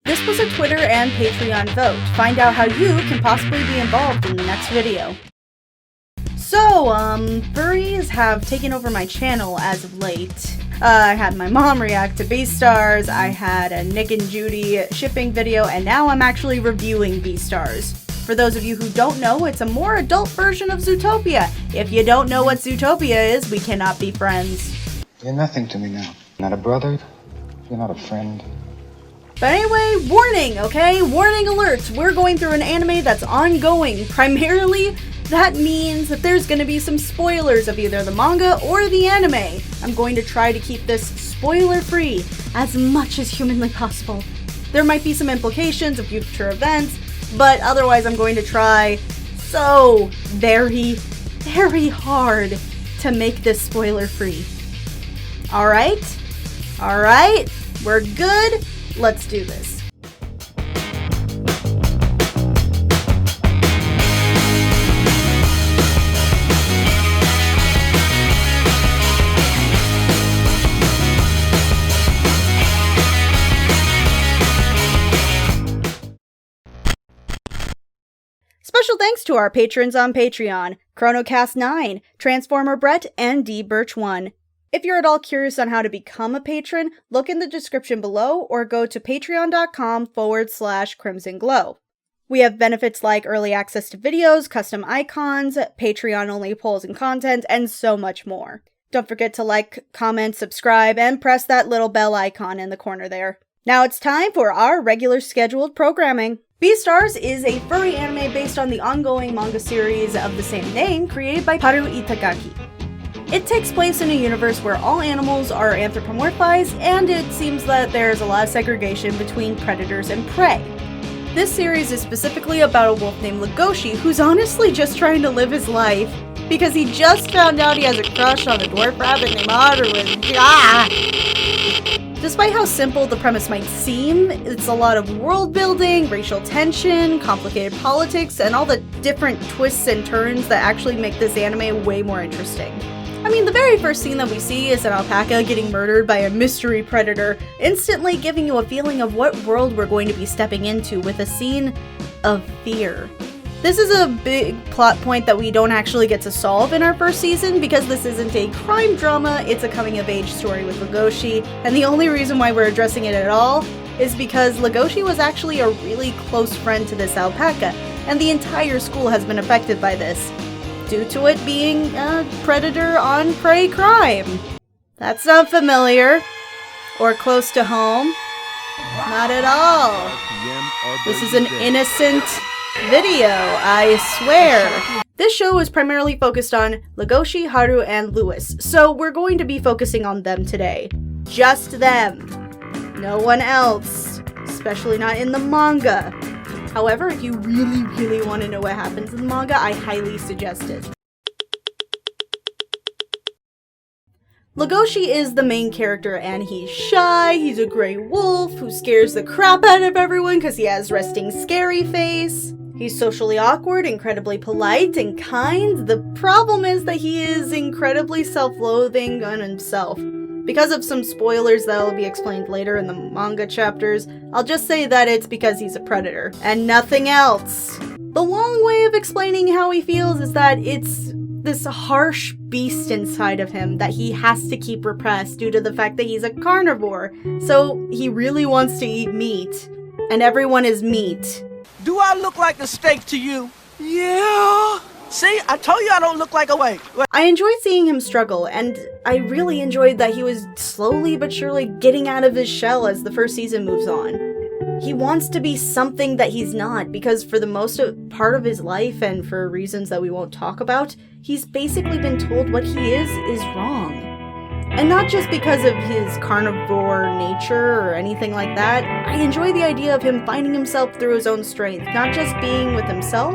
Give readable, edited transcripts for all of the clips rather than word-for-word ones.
This was a Twitter and Patreon vote. Find out how you can possibly be involved in the next video. So, furries have taken over my channel as of late. I had my mom react to Beastars, I had a Nick and Judy shipping video, and now I'm actually reviewing Beastars. For those of you who don't know, it's a more adult version of Zootopia. If you don't know what Zootopia is, we cannot be friends. You're nothing to me now. Not a brother, you're not a friend. But anyway, warning, okay? Warning alert! We're going through an anime that's ongoing. Primarily, that means that there's going to be some spoilers of either the manga or the anime. I'm going to try to keep this spoiler-free as much as humanly possible. There might be some implications of future events, but otherwise I'm going to try so very, very hard to make this spoiler-free. Alright? Alright? We're good? Let's do this. Special thanks to our patrons on Patreon, ChronoCast9, Transformer Brett, and D Birch1. If you're at all curious on how to become a patron, look in the description below or go to patreon.com/Crimson Glow. We have benefits like early access to videos, custom icons, Patreon-only polls and content, and so much more. Don't forget to like, comment, subscribe, and press that little bell icon in the corner there. Now it's time for our regular scheduled programming. Beastars is a furry anime based on the ongoing manga series of the same name created by Haru Itagaki. It takes place in a universe where all animals are anthropomorphized, and it seems that there's a lot of segregation between predators and prey. This series is specifically about a wolf named Legoshi who's honestly just trying to live his life because he just found out he has a crush on a dwarf rabbit named Haru and Despite how simple the premise might seem, it's a lot of world building, racial tension, complicated politics, and all the different twists and turns that actually make this anime way more interesting. I mean, the very first scene that we see is an alpaca getting murdered by a mystery predator, instantly giving you a feeling of what world we're going to be stepping into with a scene of fear. This is a big plot point that we don't actually get to solve in our first season because this isn't a crime drama, it's a coming-of-age story with Legoshi, and the only reason why we're addressing it at all is because Legoshi was actually a really close friend to this alpaca, and the entire school has been affected by this, due to it being a predator-on-prey crime. That's not familiar. Or close to home. Not at all. This is an innocent video, I swear. This show is primarily focused on Legoshi, Haru, and Lewis, so we're going to be focusing on them today. Just them. No one else. Especially not in the manga. However, if you really want to know what happens in the manga, I highly suggest it. Legoshi is the main character and he's shy, he's a gray wolf who scares the crap out of everyone because he has resting scary face. He's socially awkward, incredibly polite, and kind. The problem is that he is incredibly self-loathing on himself. Because of some spoilers that will be explained later in the manga chapters, I'll just say that it's because he's a predator, and nothing else. The long way of explaining how he feels is that it's this harsh beast inside of him that he has to keep repressed due to the fact that he's a carnivore, so he really wants to eat meat. And everyone is meat. Do I look like a steak to you? Yeah. See, I told you I don't look like a whale. I enjoyed seeing him struggle, and I really enjoyed that he was slowly but surely getting out of his shell as the first season moves on. He wants to be something that he's not, because for the most part of his life, and for reasons that we won't talk about, he's basically been told what he is wrong. And not just because of his carnivore nature or anything like that, I enjoy the idea of him finding himself through his own strength, not just being with himself,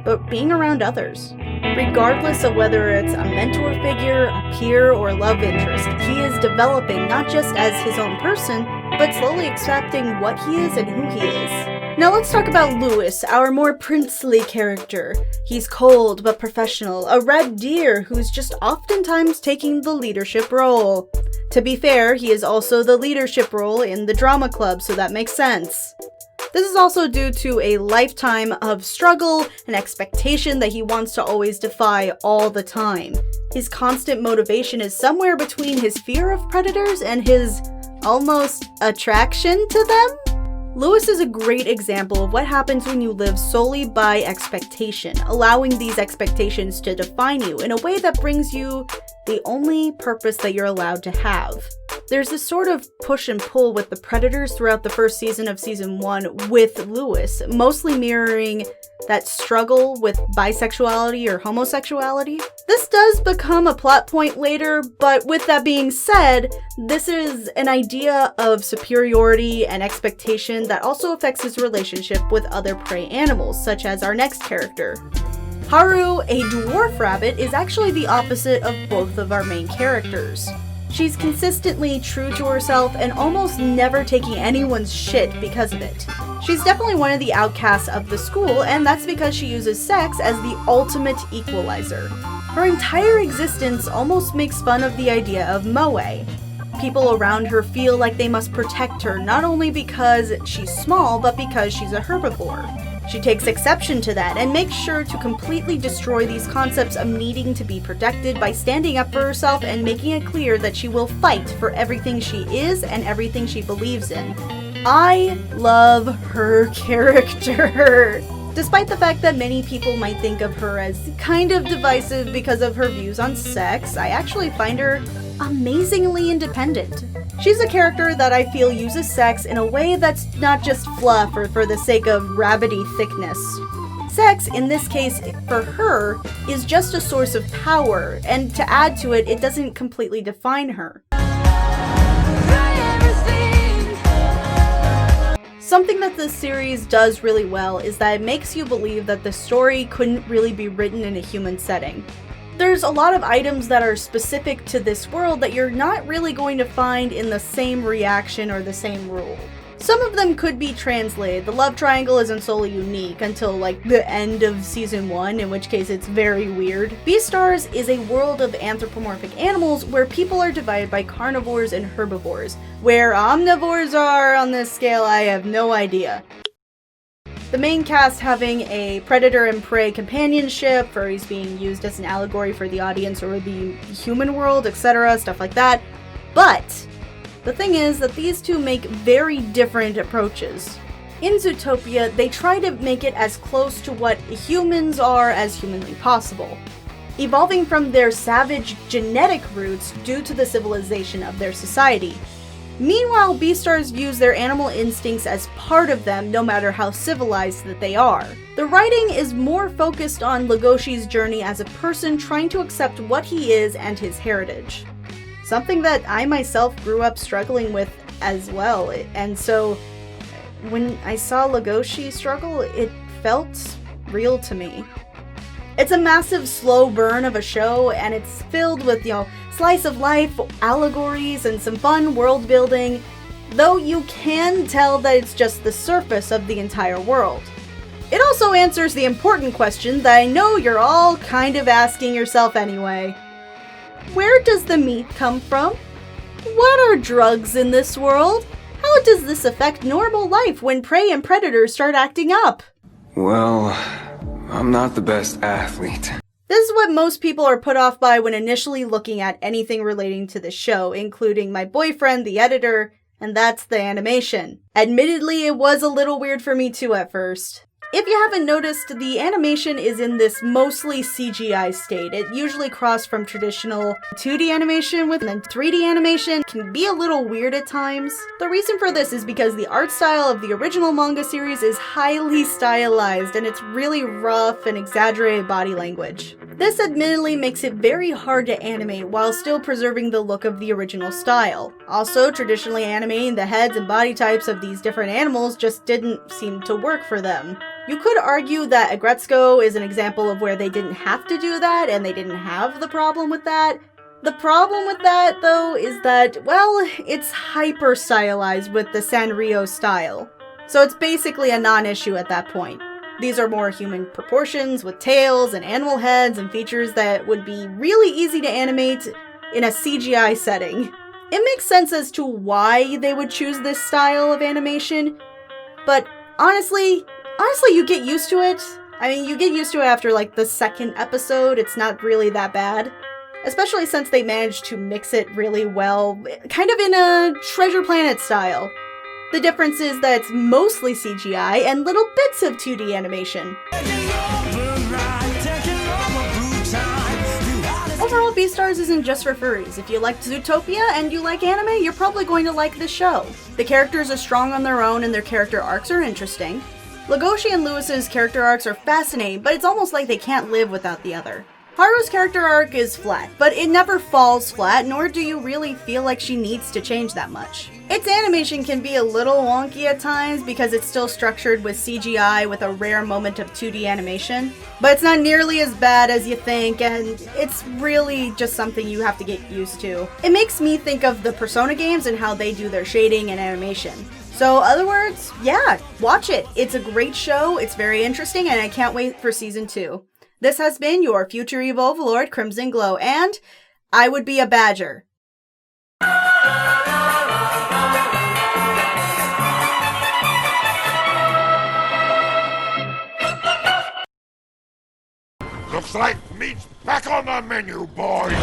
but being around others. Regardless of whether it's a mentor figure, a peer, or love interest, he is developing not just as his own person, but slowly accepting what he is and who he is. Now let's talk about Lewis, our more princely character. He's cold but professional, a red deer who's just oftentimes taking the leadership role. To be fair, he is also the leadership role in the drama club, so that makes sense. This is also due to a lifetime of struggle and expectation that he wants to always defy all the time. His constant motivation is somewhere between his fear of predators and his almost attraction to them. Lewis is a great example of what happens when you live solely by expectation, allowing these expectations to define you in a way that brings you the only purpose that you're allowed to have. There's this sort of push and pull with the predators throughout the first season of season 1 with Lewis, mostly mirroring that struggle with bisexuality or homosexuality. This does become a plot point later, but with that being said, this is an idea of superiority and expectation that also affects his relationship with other prey animals, such as our next character. Haru, a dwarf rabbit, is actually the opposite of both of our main characters. She's consistently true to herself and almost never taking anyone's shit because of it. She's definitely one of the outcasts of the school, and that's because she uses sex as the ultimate equalizer. Her entire existence almost makes fun of the idea of moe. People around her feel like they must protect her, not only because she's small, but because she's a herbivore. She takes exception to that and makes sure to completely destroy these concepts of needing to be protected by standing up for herself and making it clear that she will fight for everything she is and everything she believes in. I love her character. Despite the fact that many people might think of her as kind of divisive because of her views on sex, I actually find her amazingly independent. She's a character that I feel uses sex in a way that's not just fluff or for the sake of rabbity thickness. Sex, in this case, for her, is just a source of power, and to add to it, it doesn't completely define her. Something that this series does really well is that it makes you believe that the story couldn't really be written in a human setting. There's a lot of items that are specific to this world that you're not really going to find in the same reaction or the same rule. Some of them could be translated. The love triangle isn't solely unique until like the end of season 1, in which case it's very weird. Beastars is a world of anthropomorphic animals where people are divided by carnivores and herbivores. Where omnivores are on this scale, I have no idea. The main cast having a predator and prey companionship, furries being used as an allegory for the audience or the human world, etc., stuff like that. But the thing is that these two make very different approaches. In Zootopia, they try to make it as close to what humans are as humanly possible, evolving from their savage genetic roots due to the civilization of their society. Meanwhile, Beastars use their animal instincts as part of them, no matter how civilized that they are. The writing is more focused on Legoshi's journey as a person trying to accept what he is and his heritage. Something that I myself grew up struggling with as well, and so when I saw Legoshi struggle, it felt real to me. It's a massive slow burn of a show, and it's filled with, slice of life, allegories, and some fun world building, though you can tell that it's just the surface of the entire world. It also answers the important question that I know you're all kind of asking yourself anyway. Where does the meat come from? What are drugs in this world? How does this affect normal life when prey and predators start acting up? Well, I'm not the best athlete. This is what most people are put off by when initially looking at anything relating to the show, including my boyfriend, the editor, and that's the animation. Admittedly, it was a little weird for me too at first. If you haven't noticed, the animation is in this mostly CGI state. It usually crosses from traditional 2D animation with then 3D animation. Can be a little weird at times. The reason for this is because the art style of the original manga series is highly stylized and it's really rough and exaggerated body language. This admittedly makes it very hard to animate while still preserving the look of the original style. Also, traditionally animating the heads and body types of these different animals just didn't seem to work for them. You could argue that Agretzko is an example of where they didn't have to do that and they didn't have the problem with that. The problem with that, though, is that, well, it's hyper-stylized with the Sanrio style. So it's basically a non-issue at that point. These are more human proportions with tails and animal heads and features that would be really easy to animate in a CGI setting. It makes sense as to why they would choose this style of animation, but honestly, you get used to it. I mean, you get used to it after like the second episode, it's not really that bad. Especially since they managed to mix it really well, kind of in a Treasure Planet style. The difference is that it's mostly CGI and little bits of 2D animation. Overall, Beastars isn't just for furries. If you like Zootopia and you like anime, you're probably going to like this show. The characters are strong on their own and their character arcs are interesting. Legoshi and Lewis's character arcs are fascinating, but it's almost like they can't live without the other. Haru's character arc is flat, but it never falls flat, nor do you really feel like she needs to change that much. Its animation can be a little wonky at times because it's still structured with CGI with a rare moment of 2D animation, but it's not nearly as bad as you think, and it's really just something you have to get used to. It makes me think of the Persona games and how they do their shading and animation. So, other words, yeah, watch it. It's a great show, it's very interesting, and I can't wait for season 2. This has been your future evil overlord, Crimson Glow, and I would be a badger. Looks like meat's back on the menu, boys!